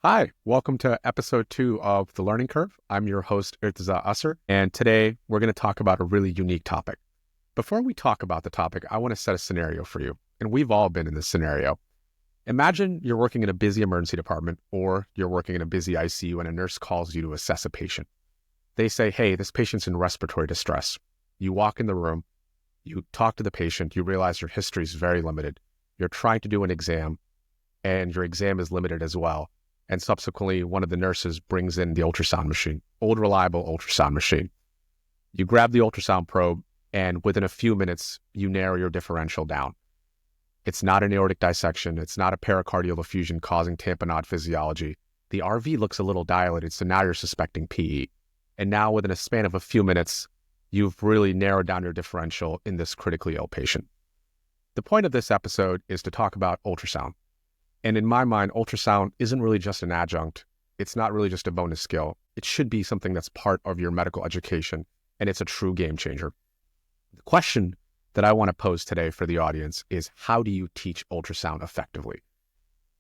Hi, welcome to episode 2 of The Learning Curve. I'm your host, Irtaza Asar, and today we're going to talk about a really unique topic. Before we talk about the topic, I want to set a scenario for you, and we've all been in this scenario. Imagine you're working in a busy emergency department, or you're working in a busy ICU and a nurse calls you to assess a patient. They say, hey, this patient's in respiratory distress. You walk in the room, you talk to the patient, you realize your history is very limited. You're trying to do an exam, and your exam is limited as well. And subsequently, one of the nurses brings in the ultrasound machine, old reliable ultrasound machine. You grab the ultrasound probe, and within a few minutes, you narrow your differential down. It's not an aortic dissection. It's not a pericardial effusion causing tamponade physiology. The RV looks a little dilated, so now you're suspecting PE. And now, within a span of a few minutes, you've really narrowed down your differential in this critically ill patient. The point of this episode is to talk about ultrasound. And in my mind, ultrasound isn't really just an adjunct. It's not really just a bonus skill. It should be something that's part of your medical education, and it's a true game changer. The question that I want to pose today for the audience is, how do you teach ultrasound effectively?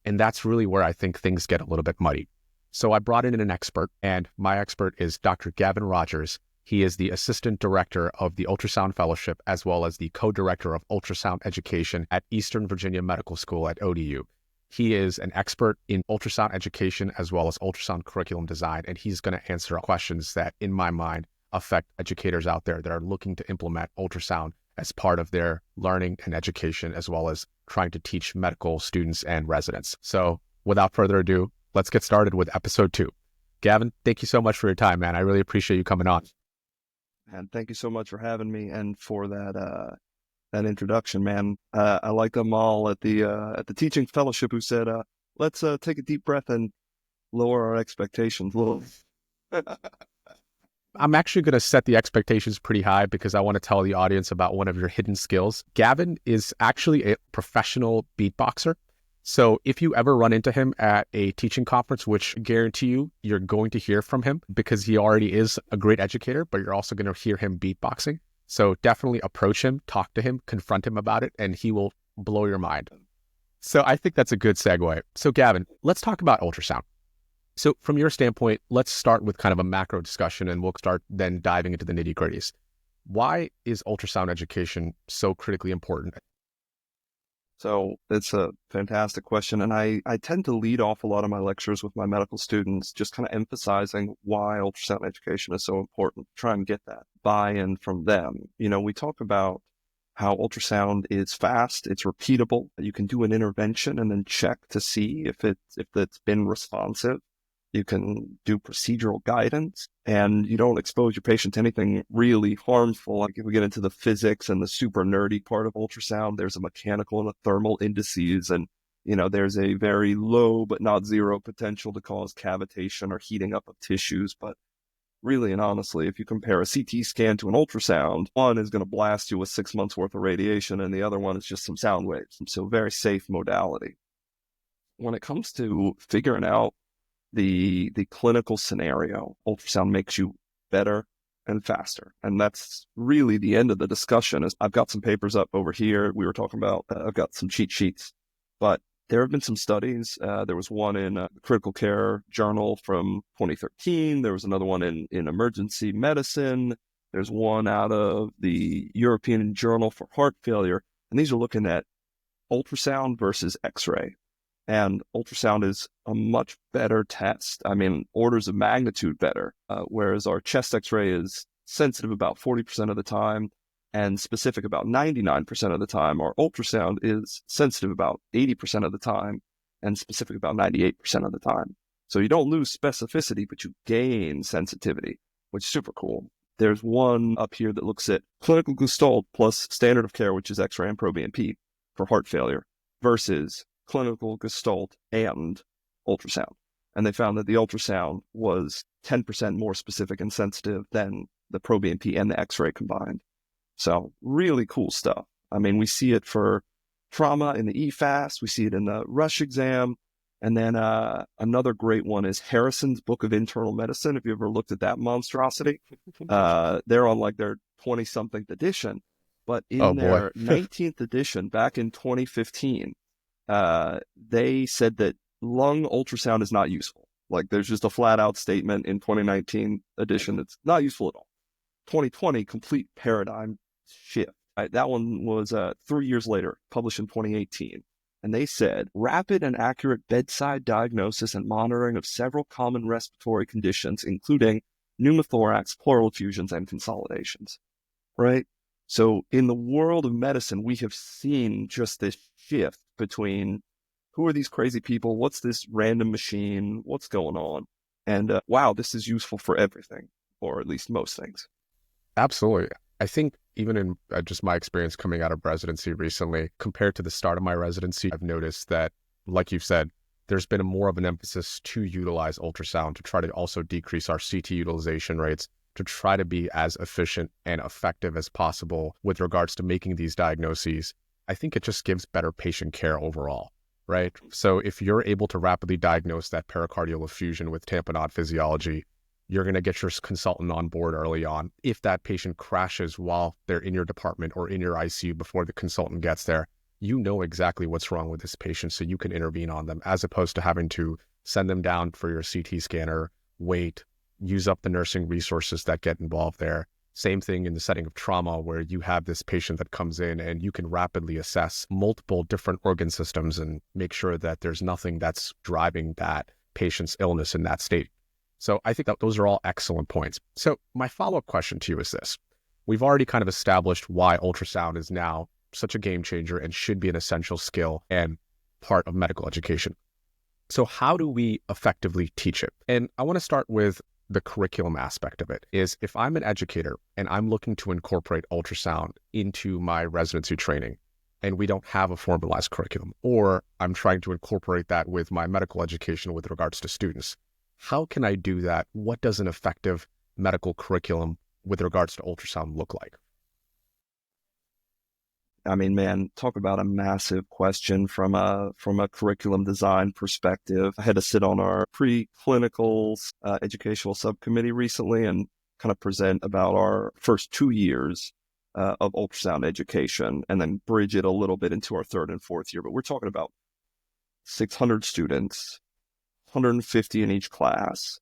And that's really where I think things get a little bit muddy. So I brought in an expert, and my expert is Dr. Gavin Rogers. He is the Assistant Director of the Ultrasound Fellowship, as well as the Co-Director of Ultrasound Education at Eastern Virginia Medical School at ODU. He is an expert in ultrasound education as well as ultrasound curriculum design, and he's going to answer questions that, in my mind, affect educators out there that are looking to implement ultrasound as part of their learning and education, as well as trying to teach medical students and residents. So without further ado, let's get started with episode 2. Gavin, thank you so much for your time, man. I really appreciate you coming on. And thank you so much for having me and for that introduction, man. I like them all at the teaching fellowship who said, let's take a deep breath and lower our expectations a little. I'm actually going to set the expectations pretty high because I want to tell the audience about one of your hidden skills. Gavin is actually a professional beatboxer. So if you ever run into him at a teaching conference, which I guarantee you're going to hear from him because he already is a great educator, but you're also going to hear him beatboxing. So definitely approach him, talk to him, confront him about it, and he will blow your mind. So I think that's a good segue. So Gavin, let's talk about ultrasound. So from your standpoint, let's start with kind of a macro discussion, and we'll start then diving into the nitty-gritties. Why is ultrasound education so critically important? So it's a fantastic question. And I tend to lead off a lot of my lectures with my medical students, just kind of emphasizing why ultrasound education is so important, try and get that buy-in from them. You know, we talk about how ultrasound is fast, it's repeatable. You can do an intervention and then check to see if it's been responsive. You can do procedural guidance, and you don't expose your patient to anything really harmful. Like if we get into the physics and the super nerdy part of ultrasound, there's a mechanical and a thermal indices, and there's a very low but not zero potential to cause cavitation or heating up of tissues. But really and honestly, if you compare a CT scan to an ultrasound, one is going to blast you with 6 months worth of radiation, and the other one is just some sound waves. And so very safe modality. When it comes to figuring out the clinical scenario, ultrasound makes you better and faster. And that's really the end of the discussion. Is I've got some papers up over here. We were talking about, I've got some cheat sheets, but there have been some studies. There was one in a critical care journal from 2013. There was another one in emergency medicine. There's one out of the European Journal for Heart Failure. And these are looking at ultrasound versus X-ray. And ultrasound is a much better test. I mean, orders of magnitude better, whereas our chest X-ray is sensitive about 40% of the time and specific about 99% of the time. Our ultrasound is sensitive about 80% of the time and specific about 98% of the time. So you don't lose specificity, but you gain sensitivity, which is super cool. There's one up here that looks at clinical gestalt plus standard of care, which is X-ray and proBNP for heart failure, versus clinical gestalt and ultrasound. And they found that the ultrasound was 10% more specific and sensitive than the proBNP and the X-ray combined. So really cool stuff. I mean, we see it for trauma in the EFAST. We see it in the rush exam. And then another great one is Harrison's Book of Internal Medicine. If you ever looked at that monstrosity, they're on like their 20-something edition. But in their 19th edition, back in 2015, they said that lung ultrasound is not useful. Like there's just a flat out statement in 2019 edition that's not useful at all. 2020, complete paradigm shift. Right? That one was 3 years later, published in 2018. And they said, rapid and accurate bedside diagnosis and monitoring of several common respiratory conditions, including pneumothorax, pleural effusions, and consolidations. Right? So in the world of medicine, we have seen just this shift between who are these crazy people? What's this random machine? What's going on? And wow, this is useful for everything, or at least most things. Absolutely. I think even in just my experience coming out of residency recently, compared to the start of my residency, I've noticed that, like you've said, there's been more of an emphasis to utilize ultrasound to try to also decrease our CT utilization rates, to try to be as efficient and effective as possible with regards to making these diagnoses. I think it just gives better patient care overall, right? So if you're able to rapidly diagnose that pericardial effusion with tamponade physiology, you're going to get your consultant on board early on. If that patient crashes while they're in your department or in your ICU before the consultant gets there, you know exactly what's wrong with this patient, so you can intervene on them, as opposed to having to send them down for your CT scanner, wait, use up the nursing resources that get involved there. Same thing in the setting of trauma, where you have this patient that comes in and you can rapidly assess multiple different organ systems and make sure that there's nothing that's driving that patient's illness in that state. So I think that those are all excellent points. So my follow-up question to you is this. We've already kind of established why ultrasound is now such a game changer and should be an essential skill and part of medical education. So how do we effectively teach it? And I want to start with the curriculum aspect of it. Is if I'm an educator and I'm looking to incorporate ultrasound into my residency training, and we don't have a formalized curriculum, or I'm trying to incorporate that with my medical education with regards to students, how can I do that? What does an effective medical curriculum with regards to ultrasound look like? I mean, man, talk about a massive question from a curriculum design perspective. I had to sit on our preclinical educational subcommittee recently and kind of present about our first 2 years of ultrasound education, and then bridge it a little bit into our third and fourth year. But we're talking about 600 students, 150 in each class,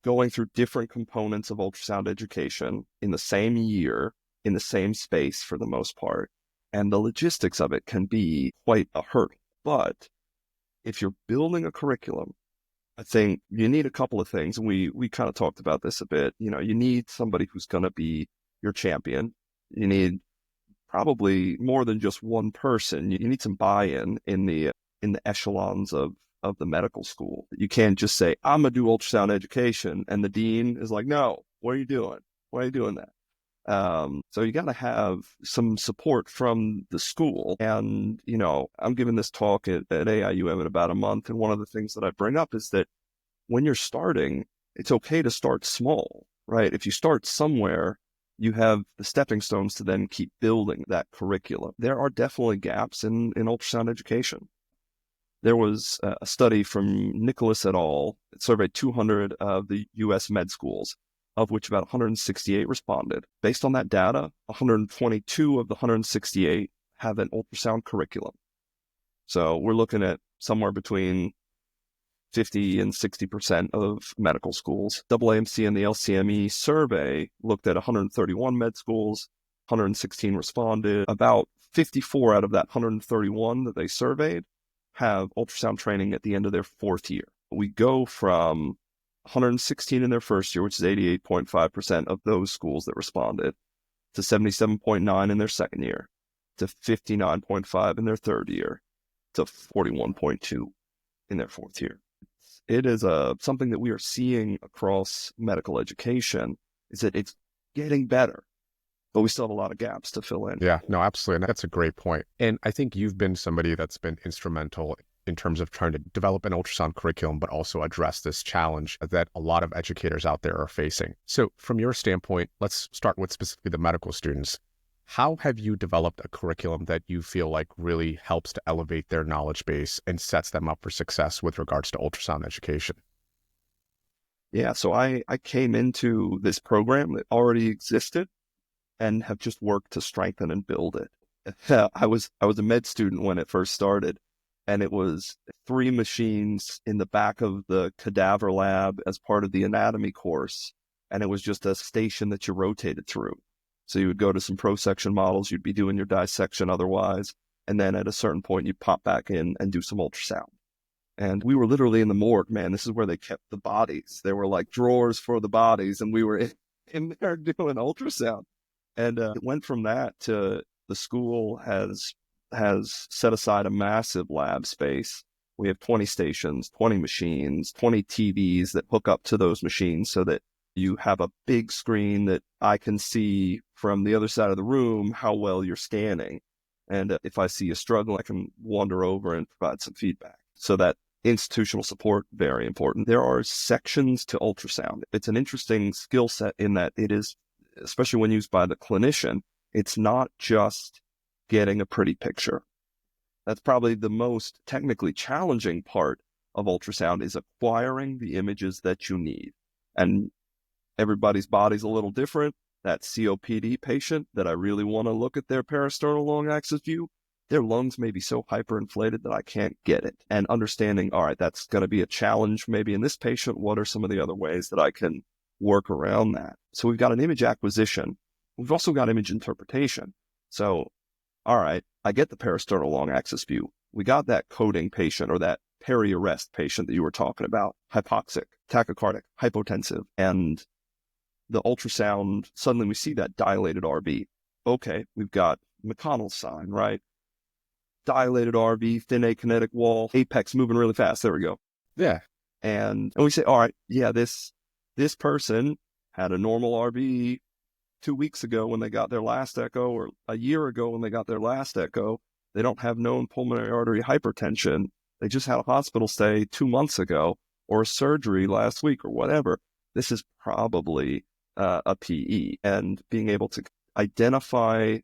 going through different components of ultrasound education in the same year, in the same space for the most part. And the logistics of it can be quite a hurdle. But if you're building a curriculum, I think you need a couple of things. And we kind of talked about this a bit. You know, you need somebody who's going to be your champion. You need probably more than just one person. You need some buy-in in the echelons of the medical school. You can't just say, I'm going to do ultrasound education. And the dean is like, no, what are you doing? Why are you doing that? So you got to have some support from the school. And, you know, I'm giving this talk at AIUM in about a month. And one of the things that I bring up is that when you're starting, it's okay to start small, right? If you start somewhere, you have the stepping stones to then keep building that curriculum. There are definitely gaps in ultrasound education. There was a study from Nicholas et al. It surveyed 200 of the U.S. med schools, of which about 168 responded. Based on that data, 122 of the 168 have an ultrasound curriculum. So we're looking at somewhere between 50 and 60% of medical schools. AAMC and the LCME survey looked at 131 med schools, 116 responded. About 54 out of that 131 that they surveyed have ultrasound training at the end of their fourth year. We go from 116 in their first year, which is 88.5% of those schools that responded, to 77.9 in their second year, to 59.5 in their third year, to 41.2 in their fourth year. It is something that we are seeing across medical education, is that it's getting better, but we still have a lot of gaps to fill in. Yeah, no, absolutely. And that's a great point. And I think you've been somebody that's been instrumental in terms of trying to develop an ultrasound curriculum, but also address this challenge that a lot of educators out there are facing. So from your standpoint, let's start with specifically the medical students. How have you developed a curriculum that you feel like really helps to elevate their knowledge base and sets them up for success with regards to ultrasound education? Yeah, so I came into this program that already existed and have just worked to strengthen and build it. I was a med student when it first started. And it was 3 machines in the back of the cadaver lab as part of the anatomy course. And it was just a station that you rotated through. So you would go to some pro-section models, you'd be doing your dissection otherwise. And then at a certain point, you'd pop back in and do some ultrasound. And we were literally in the morgue, man. This is where they kept the bodies. There were like drawers for the bodies, and we were in there doing ultrasound. And it went from that to the school has set aside a massive lab space. We have 20 stations, 20 machines, 20 TVs that hook up to those machines so that you have a big screen that I can see from the other side of the room how well you're scanning. And if I see a struggle, I can wander over and provide some feedback. So that institutional support, very important. There are sections to ultrasound. It's an interesting skill set in that it is, especially when used by the clinician, it's not just getting a pretty picture. That's probably the most technically challenging part of ultrasound, is acquiring the images that you need. And everybody's body's a little different. That COPD patient that I really want to look at their parasternal long axis view, their lungs may be so hyperinflated that I can't get it. And understanding, all right, that's going to be a challenge maybe in this patient. What are some of the other ways that I can work around that? So we've got an image acquisition. We've also got image interpretation. So, all right, I get the parasternal long axis view. We got that coding patient, or that peri-arrest patient that you were talking about, hypoxic, tachycardic, hypotensive, and the ultrasound, suddenly we see that dilated RV. Okay, we've got McConnell's sign, right? Dilated RV, thin akinetic wall, apex moving really fast. There we go. Yeah. And we say, all right, yeah, this person had a normal RV 2 weeks ago when they got their last echo, or a year ago when they got their last echo. They don't have known pulmonary artery hypertension. They just had a hospital stay 2 months ago, or a surgery last week, or whatever. This is probably a PE. And being able to identify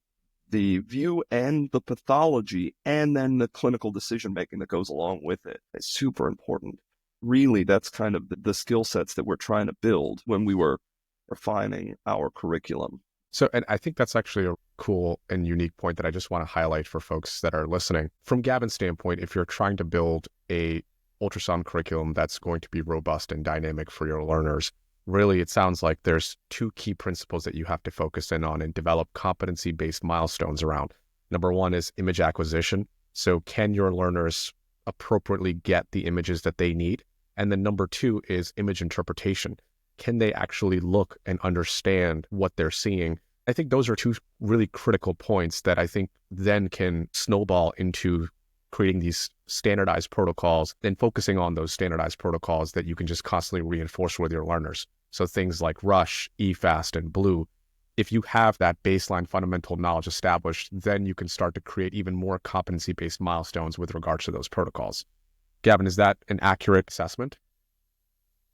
the view and the pathology, and then the clinical decision-making that goes along with it, is super important. Really, that's kind of the skill sets that we're trying to build when we were refining our curriculum. So, and I think that's actually a cool and unique point that I just want to highlight for folks that are listening. From Gavin's standpoint, if you're trying to build a ultrasound curriculum that's going to be robust and dynamic for your learners, really, it sounds like there's 2 key principles that you have to focus in on and develop competency-based milestones around. Number 1 is image acquisition. So can your learners appropriately get the images that they need? And then number 2 is image interpretation. Can they actually look and understand what they're seeing? I think those are 2 really critical points that I think then can snowball into creating these standardized protocols and focusing on those standardized protocols that you can just constantly reinforce with your learners. So things like Rush, eFast, and Blue, if you have that baseline fundamental knowledge established, then you can start to create even more competency-based milestones with regards to those protocols. Gavin, is that an accurate assessment?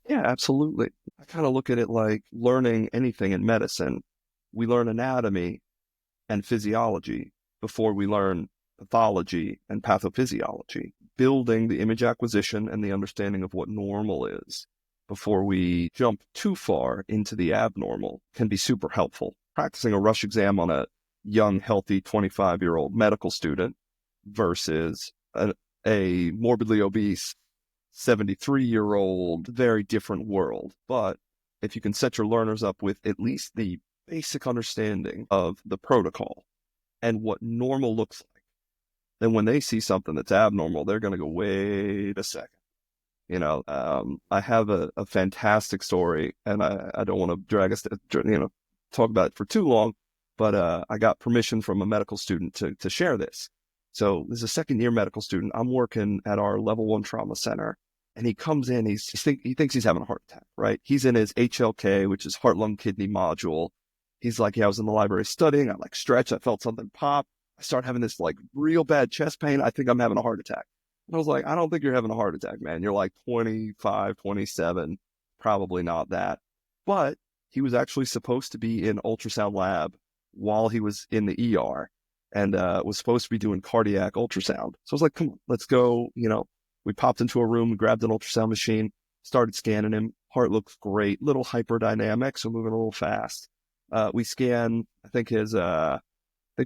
Yeah, absolutely. I kind of look at it like learning anything in medicine. We learn anatomy and physiology before we learn pathology and pathophysiology. Building the image acquisition and the understanding of what normal is before we jump too far into the abnormal can be super helpful. Practicing a Rush exam on a young, healthy 25-year-old medical student versus a morbidly obese 73-year-old, very different world. But if you can set your learners up with at least the basic understanding of the protocol and what normal looks like, then when they see something that's abnormal, they're going to go, wait a second. I have a fantastic story, and I don't want to drag us to, talk about it for too long, but I got permission from a medical student to share this. So this is a second-year medical student. I'm working at our level 1 trauma center, and he comes in, he thinks he's having a heart attack, right? He's in his HLK, which is heart, lung, kidney module. He's like, yeah, I was in the library studying. I stretched. I felt something pop. I start having this real bad chest pain. I think I'm having a heart attack. And I was like, I don't think you're having a heart attack, man. You're 25, 27, probably not that. But he was actually supposed to be in ultrasound lab while he was in the ER, and was supposed to be doing cardiac ultrasound. So I was like, come on, let's go. We popped into a room, we grabbed an ultrasound machine, started scanning him. Heart looks great, little hyperdynamic, so moving a little fast. We scan, I think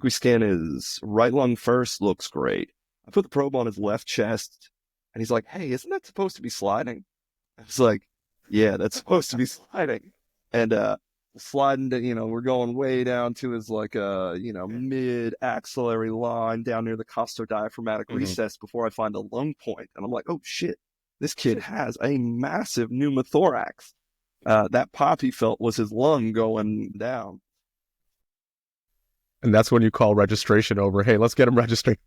we scan his right lung first, looks great. I put the probe on his left chest, and he's like, "Hey, isn't that supposed to be sliding?" I was like, "Yeah, that's supposed to be sliding." And sliding to, we're going way down to his like mid axillary line down near the costodiaphragmatic recess before I find a lung point. And I'm like, "Oh shit, this kid has a massive pneumothorax." That pop he felt was his lung going down. And that's when you call registration over. Hey, let's get him registered.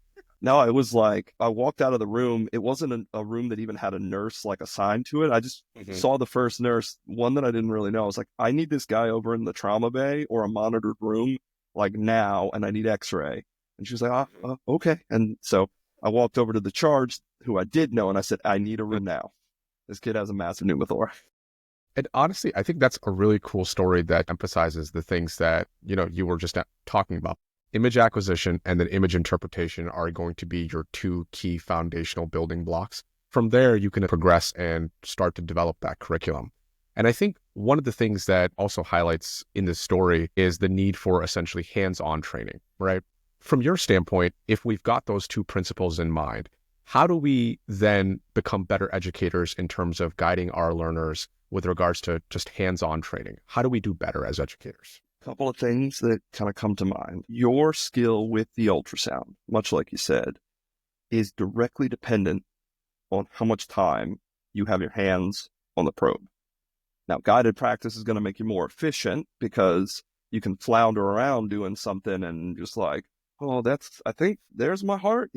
No, it was like I walked out of the room. It wasn't a room that even had a nurse like assigned to it. I just saw the first nurse, one that I didn't really know. I was like, I need this guy over in the trauma bay or a monitored room like now, and I need x-ray. And she was like, okay. And so I walked over to the charge, who I did know, and I said, I need a room now. This kid has a massive pneumothorax. And honestly, I think that's a really cool story that emphasizes the things that, you were just talking about. Image acquisition and then image interpretation are going to be your two key foundational building blocks. From there, you can progress and start to develop that curriculum. And I think one of the things that also highlights in this story is the need for essentially hands-on training, right? From your standpoint, if we've got those two principles in mind, how do we then become better educators in terms of guiding our learners with regards to just hands-on training? How do we do better as educators? Couple of things that kind of come to mind. Your skill with the ultrasound, much like you said, is directly dependent on how much time you have your hands on the probe. Now, guided practice is going to make you more efficient because you can flounder around doing something and just like, oh, I think there's my heart.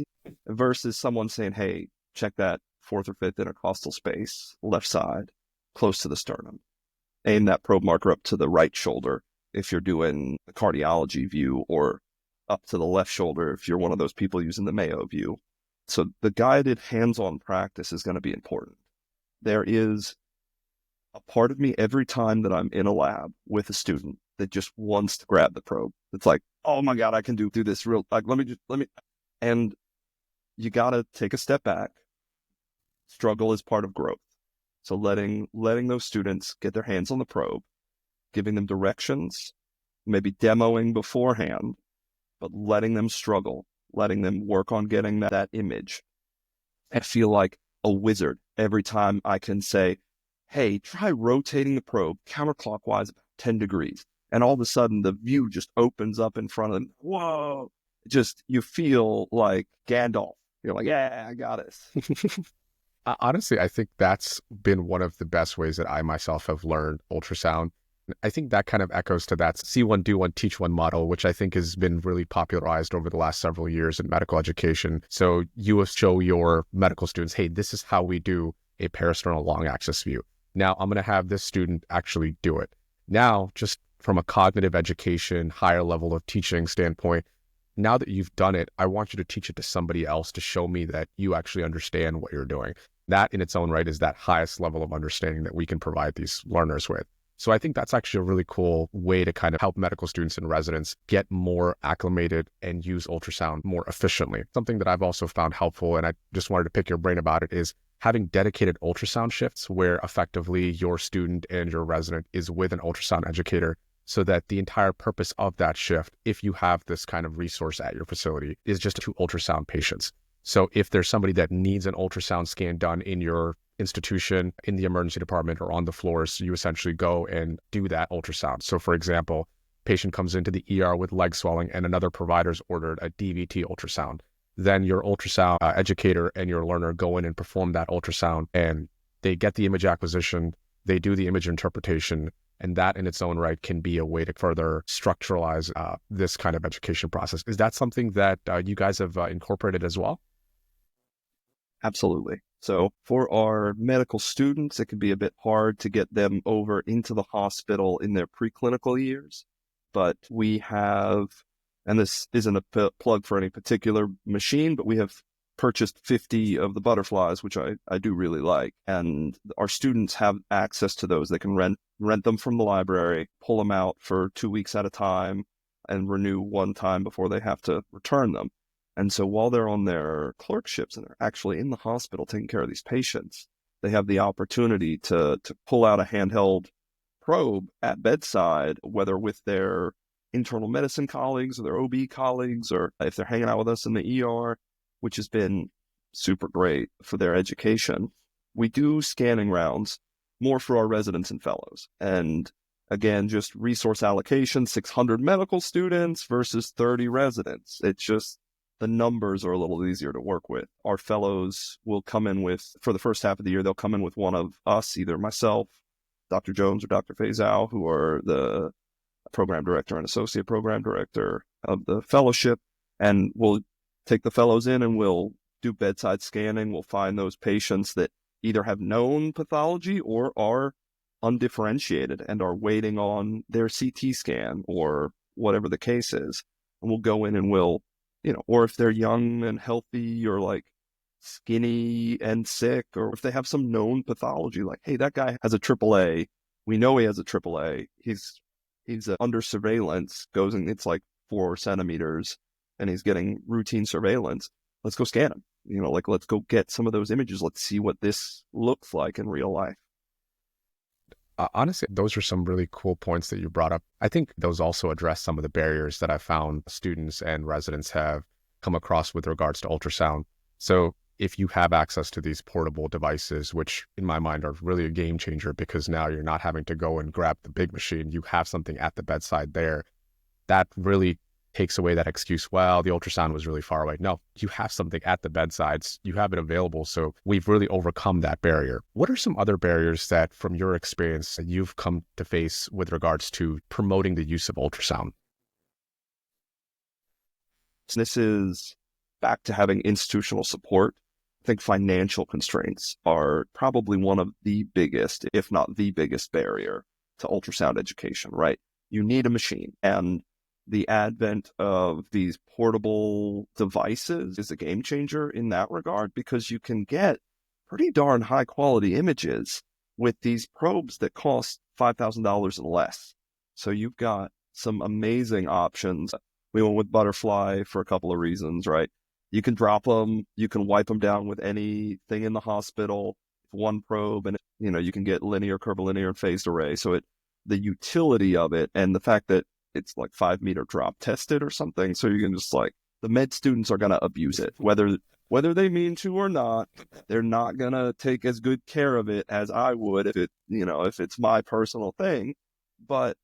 Versus someone saying, hey, check that fourth or fifth intercostal space, left side, close to the sternum. Aim that probe marker up to the right shoulder if you're doing the cardiology view, or up to the left shoulder if you're one of those people using the Mayo view. So the guided hands-on practice is going to be important. There is a part of me every time that I'm in a lab with a student that just wants to grab the probe. It's like, oh my God, I can do this real, like, let me, and you got to take a step back. Struggle is part of growth. So letting those students get their hands on the probe, giving them directions, maybe demoing beforehand, but letting them struggle, letting them work on getting that image. I feel like a wizard every time I can say, hey, try rotating the probe counterclockwise about 10 degrees. And all of a sudden the view just opens up in front of them. Whoa. Just, you feel like Gandalf. You're like, yeah, I got it. Honestly, I think that's been one of the best ways that I myself have learned ultrasound. I think that kind of echoes to that see one, do one, teach one model, which I think has been really popularized over the last several years in medical education. So you will show your medical students, hey, this is how we do a parasternal long axis view. Now I'm going to have this student actually do it. Now, just from a cognitive education, higher level of teaching standpoint, now that you've done it, I want you to teach it to somebody else to show me that you actually understand what you're doing. That in its own right is that highest level of understanding that we can provide these learners with. So I think that's actually a really cool way to kind of help medical students and residents get more acclimated and use ultrasound more efficiently. Something that I've also found helpful, and I just wanted to pick your brain about it, is having dedicated ultrasound shifts where effectively your student and your resident is with an ultrasound educator, so that the entire purpose of that shift, if you have this kind of resource at your facility, is just to ultrasound patients. So if there's somebody that needs an ultrasound scan done in your institution, in the emergency department, or on the floors, you essentially go and do that ultrasound. So for example, patient comes into the ER with leg swelling and another provider's ordered a DVT ultrasound. Then your ultrasound educator and your learner go in and perform that ultrasound, and they get the image acquisition, they do the image interpretation, and that in its own right can be a way to further structuralize this kind of education process. Is that something that you guys have incorporated as well? Absolutely. So for our medical students, it can be a bit hard to get them over into the hospital in their preclinical years, but we have, and this isn't a plug for any particular machine, but we have purchased 50 of the butterflies, which I do really like. And our students have access to those. They can rent them from the library, pull them out for 2 weeks at a time, and renew one time before they have to return them. And so while they're on their clerkships and they're actually in the hospital taking care of these patients, they have the opportunity to pull out a handheld probe at bedside, whether with their internal medicine colleagues or their OB colleagues, or if they're hanging out with us in the ER, which has been super great for their education. We do scanning rounds more for our residents and fellows. And again, just resource allocation, 600 medical students versus 30 residents. It's just the numbers are a little easier to work with. Our fellows will come in with, for the first half of the year, they'll come in with one of us, either myself, Dr. Jones, or Dr. Faisal, who are the program director and associate program director of the fellowship. And we'll take the fellows in and we'll do bedside scanning. We'll find those patients that either have known pathology or are undifferentiated and are waiting on their CT scan or whatever the case is. And we'll go in and we'll, or if they're young and healthy or like skinny and sick, or if they have some known pathology, like, hey, that guy has a AAA. We know he has a AAA. He's under surveillance, it's like 4 centimeters, and he's getting routine surveillance. Let's go scan him. Let's go get some of those images. Let's see what this looks like in real life. Honestly, those are some really cool points that you brought up. I think those also address some of the barriers that I found students and residents have come across with regards to ultrasound. So if you have access to these portable devices, which in my mind are really a game changer, because now you're not having to go and grab the big machine, you have something at the bedside there, that really takes away that excuse, well, the ultrasound was really far away. No, you have something at the bedsides, you have it available. So we've really overcome that barrier. What are some other barriers that, from your experience, you've come to face with regards to promoting the use of ultrasound? This is back to having institutional support. I think financial constraints are probably one of the biggest, if not the biggest barrier to ultrasound education, right? You need a machine, and the advent of these portable devices is a game changer in that regard, because you can get pretty darn high quality images with these probes that cost $5,000 and less. So you've got some amazing options. We went with Butterfly for a couple of reasons, right? You can drop them, you can wipe them down with anything in the hospital, one probe, and you can get linear, curvilinear, and phased array. So the utility of it, and the fact that it's like 5 meter drop tested or something. So you can just the med students are going to abuse it, whether they mean to or not. They're not going to take as good care of it as I would if it's my personal thing, but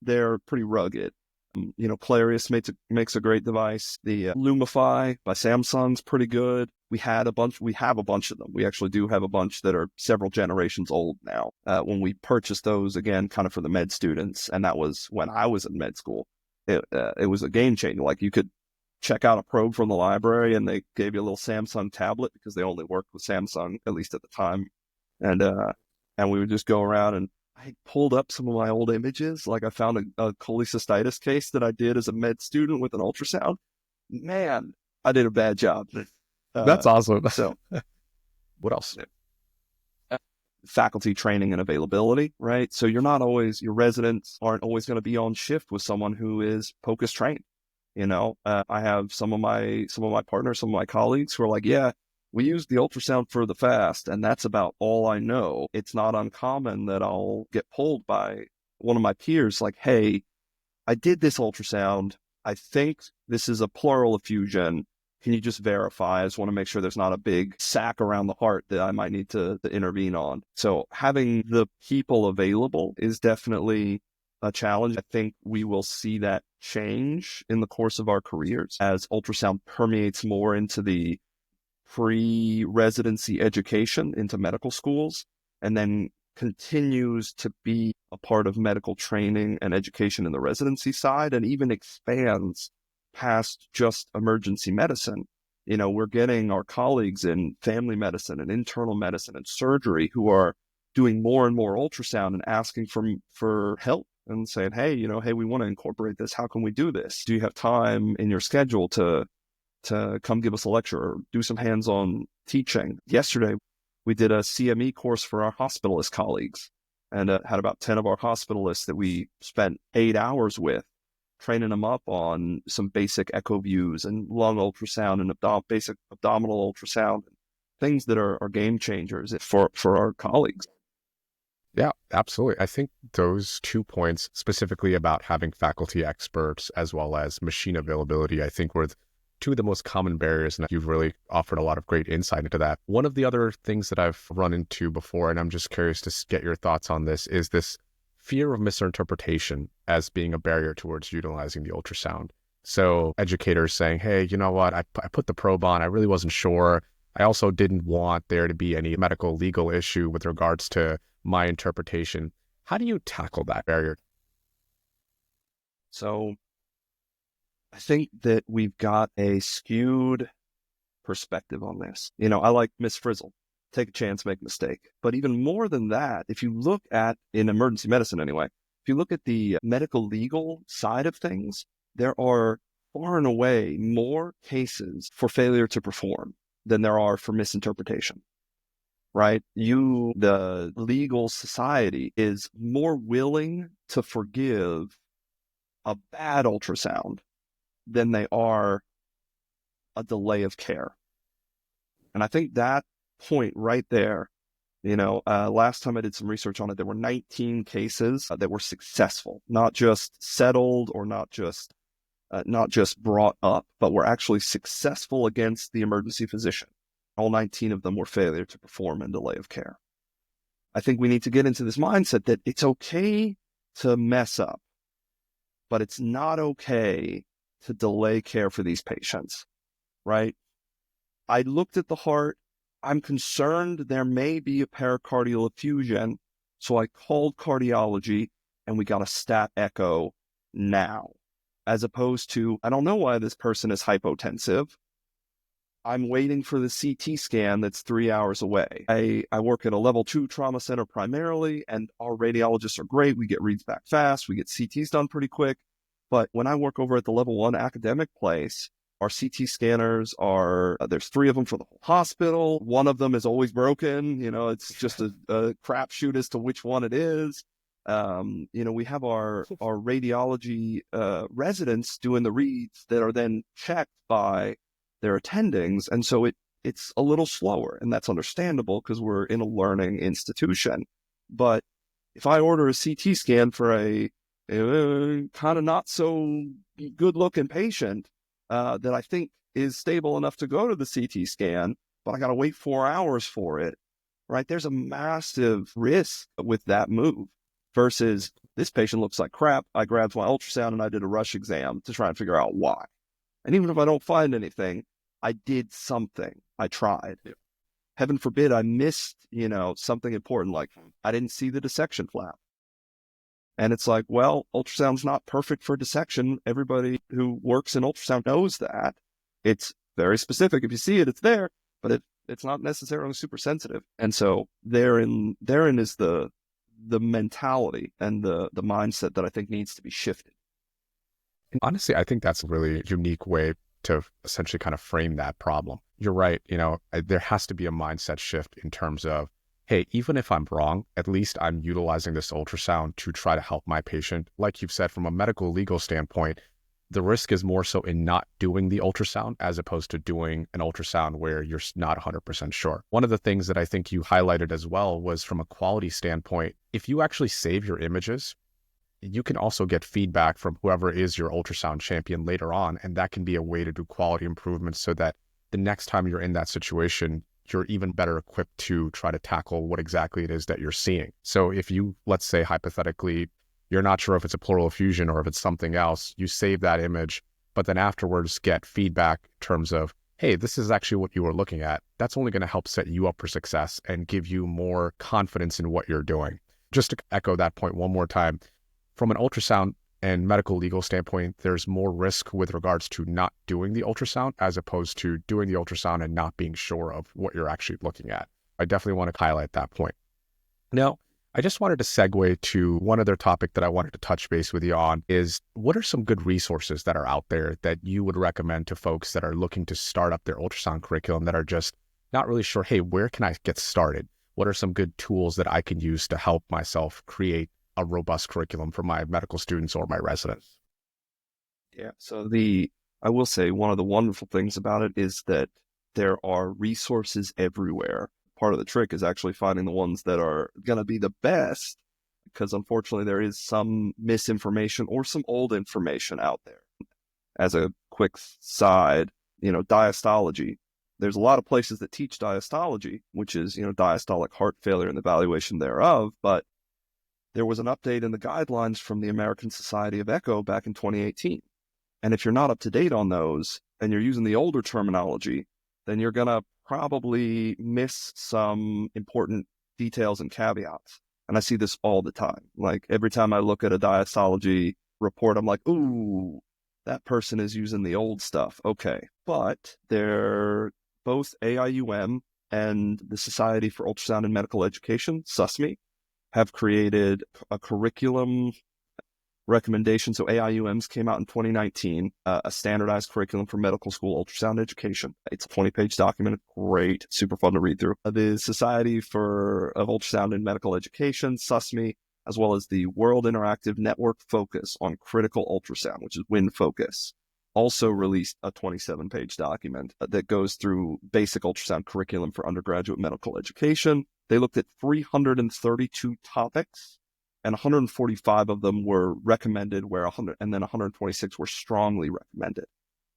they're pretty rugged. Clarius makes a great device. The Lumify by Samsung's pretty good. We have a bunch of them. We actually do have a bunch that are several generations old now. When we purchased those, again, kind of for the med students, and that was when I was in med school, it was a game changer. Like, you could check out a probe from the library and they gave you a little Samsung tablet, because they only worked with Samsung, at least at the time. And we would just go around, and I pulled up some of my old images. Like, I found a cholecystitis case that I did as a med student with an ultrasound. Man, I did a bad job. That's awesome. So what else? Faculty training and availability, right? So your residents aren't always going to be on shift with someone who is POCUS trained. I have some of my partners, some of my colleagues who are like, yeah, we use the ultrasound for the fast, and that's about all I know. It's not uncommon that I'll get pulled by one of my peers, like, hey, I did this ultrasound. I think this is a pleural effusion. Can you just verify? I just want to make sure there's not a big sac around the heart that I might need to intervene on. So having the people available is definitely a challenge. I think we will see that change in the course of our careers as ultrasound permeates more into the pre-residency education, into medical schools, and then continues to be a part of medical training and education in the residency side, and even expands past just emergency medicine. We're getting our colleagues in family medicine and internal medicine and surgery who are doing more and more ultrasound and asking for help and saying, hey, hey, we want to incorporate this. How can we do this? Do you have time in your schedule to come give us a lecture or do some hands-on teaching? Yesterday, we did a CME course for our hospitalist colleagues, and had about 10 of our hospitalists that we spent 8 hours with, training them up on some basic echo views and lung ultrasound and basic abdominal ultrasound, things that are game changers for our colleagues. Yeah, absolutely. I think those 2 points, specifically about having faculty experts as well as machine availability, I think were two of the most common barriers, and you've really offered a lot of great insight into that. One of the other things that I've run into before, and I'm just curious to get your thoughts on this, is this fear of misinterpretation as being a barrier towards utilizing the ultrasound. So educators saying, hey, you know what, I put the probe on, I really wasn't sure. I also didn't want there to be any medical legal issue with regards to my interpretation. How do you tackle that barrier? So I think that we've got a skewed perspective on this. I like Miss Frizzle, take a chance, make a mistake. But even more than that, if you look at, in emergency medicine anyway, if you look at the medical legal side of things, there are far and away more cases for failure to perform than there are for misinterpretation, right? The legal society is more willing to forgive a bad ultrasound than they are a delay of care. And I think that point right there, last time I did some research on it, there were 19 cases that were successful, not just settled or not just brought up, but were actually successful against the emergency physician. All 19 of them were failure to perform and delay of care. I think we need to get into this mindset that it's okay to mess up, but it's not okay to delay care for these patients, right? I looked at the heart. I'm concerned there may be a pericardial effusion. So I called cardiology and we got a stat echo now, as opposed to, I don't know why this person is hypotensive. I'm waiting for the CT scan that's 3 hours away. I work at a level 2 trauma center primarily, and our radiologists are great. We get reads back fast. We get CTs done pretty quick. But when I work over at the level 1 academic place, our CT scanners there's 3 of them for the whole hospital. One of them is always broken. It's just a crapshoot as to which one it is. We have our radiology residents doing the reads that are then checked by their attendings. And so it's a little slower, and that's understandable because we're in a learning institution. But if I order a CT scan for a kind of not so good looking patient that I think is stable enough to go to the CT scan, but I got to wait 4 hours for it, right? There's a massive risk with that move versus this patient looks like crap. I grabbed my ultrasound and I did a rush exam to try and figure out why. And even if I don't find anything, I did something. I tried. Yeah. Heaven forbid I missed, something important, like I didn't see the dissection flap. And it's like, well, ultrasound's not perfect for dissection. Everybody who works in ultrasound knows that. It's very specific. If you see it, it's there, but it's not necessarily super sensitive. And so therein is the mentality and the mindset that I think needs to be shifted. Honestly, I think that's a really unique way to essentially kind of frame that problem. You're right. There has to be a mindset shift in terms of, hey, even if I'm wrong, at least I'm utilizing this ultrasound to try to help my patient. Like you've said, from a medical legal standpoint, the risk is more so in not doing the ultrasound as opposed to doing an ultrasound where you're not 100% sure. One of the things that I think you highlighted as well was from a quality standpoint, if you actually save your images, you can also get feedback from whoever is your ultrasound champion later on, and that can be a way to do quality improvements so that the next time you're in that situation, you're even better equipped to try to tackle what exactly it is that you're seeing. So if you, let's say hypothetically, you're not sure if it's a pleural effusion or if it's something else, you save that image, but then afterwards get feedback in terms of, hey, this is actually what you were looking at. That's only going to help set you up for success and give you more confidence in what you're doing. Just to echo that point one more time, from an ultrasound and medical legal standpoint, there's more risk with regards to not doing the ultrasound as opposed to doing the ultrasound and not being sure of what you're actually looking at. I definitely want to highlight that point. Now, I just wanted to segue to one other topic that I wanted to touch base with you on is, what are some good resources that are out there that you would recommend to folks that are looking to start up their ultrasound curriculum that are just not really sure, hey, where can I get started? What are some good tools that I can use to help myself create a robust curriculum for my medical students or my residents? Yeah. So I will say one of the wonderful things about it is that there are resources everywhere. Part of the trick is actually finding the ones that are going to be the best, because unfortunately there is some misinformation or some old information out there. As a quick side, diastology. There's a lot of places that teach diastology, which is, diastolic heart failure and the evaluation thereof. But there was an update in the guidelines from the American Society of Echo back in 2018. And if you're not up to date on those and you're using the older terminology, then you're going to probably miss some important details and caveats. And I see this all the time. Like every time I look at a diastology report, I'm like, ooh, that person is using the old stuff. Okay. But they're both AIUM and the Society for Ultrasound and Medical Education, SUSME, have created a curriculum recommendation. So AIUMs came out in 2019, a standardized curriculum for medical school ultrasound education. It's a 20-page document. Great, super fun to read through. The Society of Ultrasound and Medical Education, SUSME, as well as the World Interactive Network Focus on Critical Ultrasound, which is WIN-FOCUS, also released a 27-page document that goes through basic ultrasound curriculum for undergraduate medical education. They looked at 332 topics, and 145 of them were recommended, and then 126 were strongly recommended.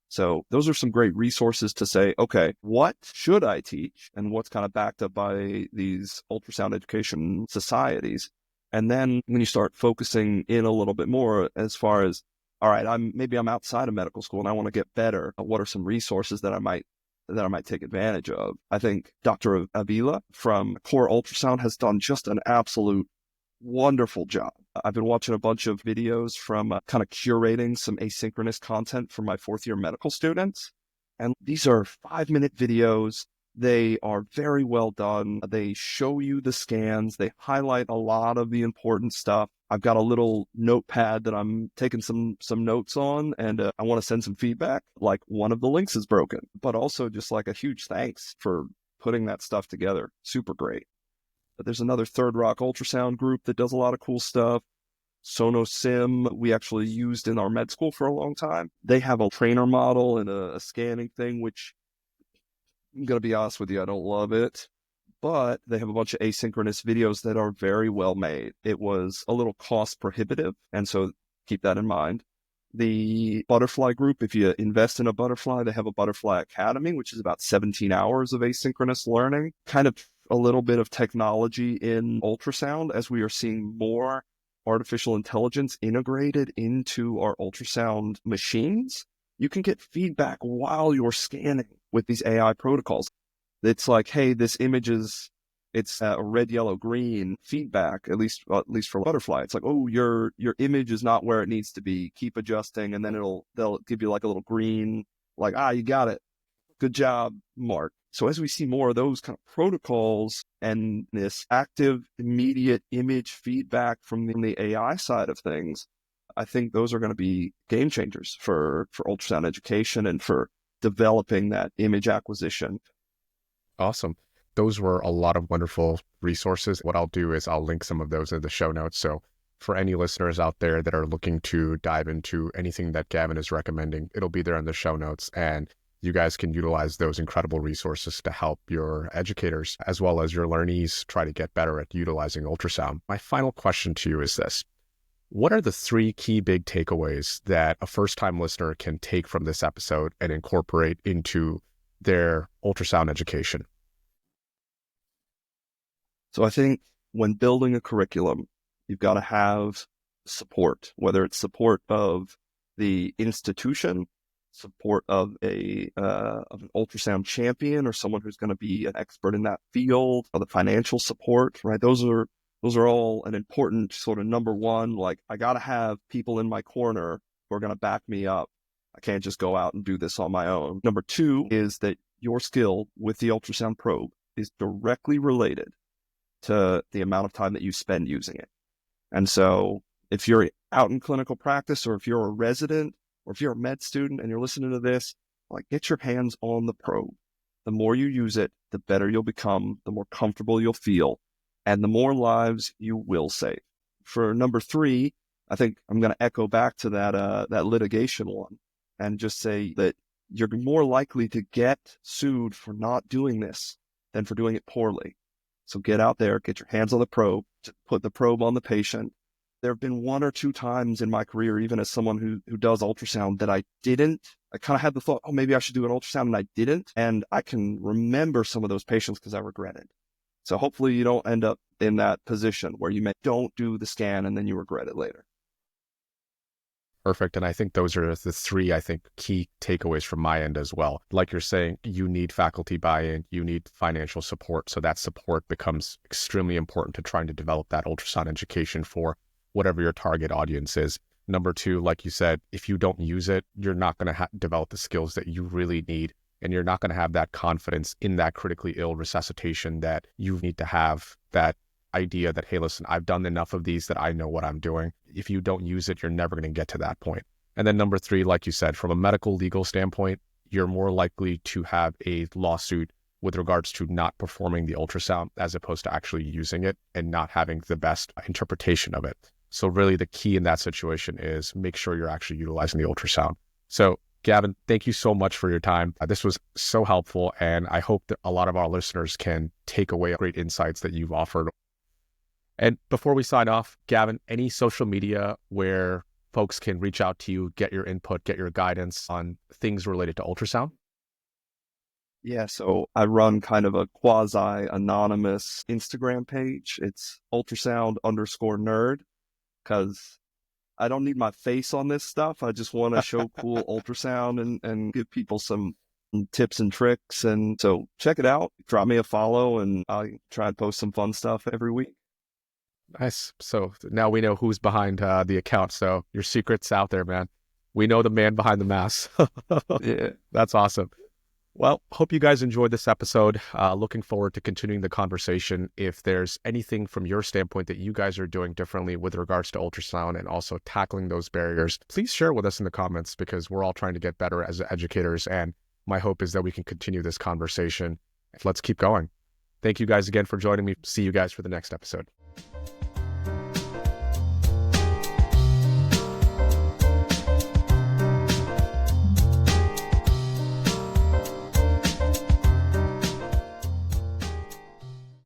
So those are some great resources to say, okay, what should I teach? And what's kind of backed up by these ultrasound education societies. And then when you start focusing in a little bit more as far as, all right, I'm outside of medical school and I want to get better. What are some resources that I might take advantage of? I think Dr. Avila from Core Ultrasound has done just an absolute wonderful job. I've been watching a bunch of videos from kind of curating some asynchronous content for my fourth year medical students. And these are 5-minute videos. They are very well done. They show you the scans. They highlight a lot of the important stuff. I've got a little notepad that I'm taking some notes on, and I want to send some feedback. Like one of the links is broken, but also just like a huge thanks for putting that stuff together. Super great. But there's another Third Rock Ultrasound group that does a lot of cool stuff. SonoSim, we actually used in our med school for a long time. They have a trainer model and a scanning thing, which I'm going to be honest with you, I don't love it. But they have a bunch of asynchronous videos that are very well made. It was a little cost prohibitive, and so keep that in mind. The Butterfly group, if you invest in a Butterfly, they have a Butterfly Academy, which is about 17 hours of asynchronous learning. Kind of a little bit of technology in ultrasound as we are seeing more artificial intelligence integrated into our ultrasound machines. You can get feedback while you're scanning with these AI protocols. It's like, hey, this image it's a red, yellow, green feedback, at least for Butterfly. It's like, oh, your image is not where it needs to be. Keep adjusting. And then they'll give you like a little green, like, you got it. Good job, Mark. So as we see more of those kind of protocols and this active, immediate image feedback from the AI side of things, I think those are going to be game changers for ultrasound education and for developing that image acquisition. Awesome. Those were a lot of wonderful resources. What I'll do is I'll link some of those in the show notes. So for any listeners out there that are looking to dive into anything that Gavin is recommending, it'll be there in the show notes. And you guys can utilize those incredible resources to help your educators as well as your learnees try to get better at utilizing ultrasound. My final question to you is this. What are the 3 key big takeaways that a first-time listener can take from this episode and incorporate into their ultrasound education? So I think when building a curriculum, you've got to have support, whether it's support of the institution, support of an ultrasound champion or someone who's going to be an expert in that field, or the financial support, right? Those are all an important sort of number one. Like, I got to have people in my corner who are going to back me up. I can't just go out and do this on my own. Number 2 is that your skill with the ultrasound probe is directly related to the amount of time that you spend using it. And so if you're out in clinical practice, or if you're a resident, or if you're a med student and you're listening to this, like, get your hands on the probe. The more you use it, the better you'll become, the more comfortable you'll feel, and the more lives you will save. For number 3, I think I'm going to echo back to that litigation one and just say that you're more likely to get sued for not doing this than for doing it poorly. So get out there, get your hands on the probe, put the probe on the patient, There have been one or two times in my career, even as someone who does ultrasound, that I kind of had the thought, oh, maybe I should do an ultrasound, and I didn't. And I can remember some of those patients because I regret it. So hopefully you don't end up in that position where you don't do the scan and then you regret it later. Perfect. And I think those are the three, key takeaways from my end as well. Like you're saying, you need faculty buy-in, you need financial support. So that support becomes extremely important to trying to develop that ultrasound education for whatever your target audience is. Number two, like you said, if you don't use it, you're not going to develop the skills that you really need. And you're not going to have that confidence in that critically ill resuscitation that you need to have, that idea that, hey, listen, I've done enough of these that I know what I'm doing. If you don't use it, you're never going to get to that point. And then number three, like you said, from a medical legal standpoint, you're more likely to have a lawsuit with regards to not performing the ultrasound as opposed to actually using it and not having the best interpretation of it. So really the key in that situation is make sure you're actually utilizing the ultrasound. So Gavin, thank you so much for your time. This was so helpful, and I hope that a lot of our listeners can take away great insights that you've offered. And before we sign off, Gavin, any social media where folks can reach out to you, get your input, get your guidance on things related to ultrasound? Yeah, so I run kind of a quasi-anonymous Instagram page. It's ultrasound_nerd, because I don't need my face on this stuff. I just want to show cool ultrasound and give people some tips and tricks. And so check it out. Drop me a follow, and I'll try and post some fun stuff every week. Nice. So now we know who's behind the account. So your secret's out there, man. We know the man behind the mask. Yeah. That's awesome. Well, hope you guys enjoyed this episode. Looking forward to continuing the conversation. If there's anything from your standpoint that you guys are doing differently with regards to ultrasound and also tackling those barriers, please share with us in the comments, because we're all trying to get better as educators. And my hope is that we can continue this conversation. Let's keep going. Thank you guys again for joining me. See you guys for the next episode.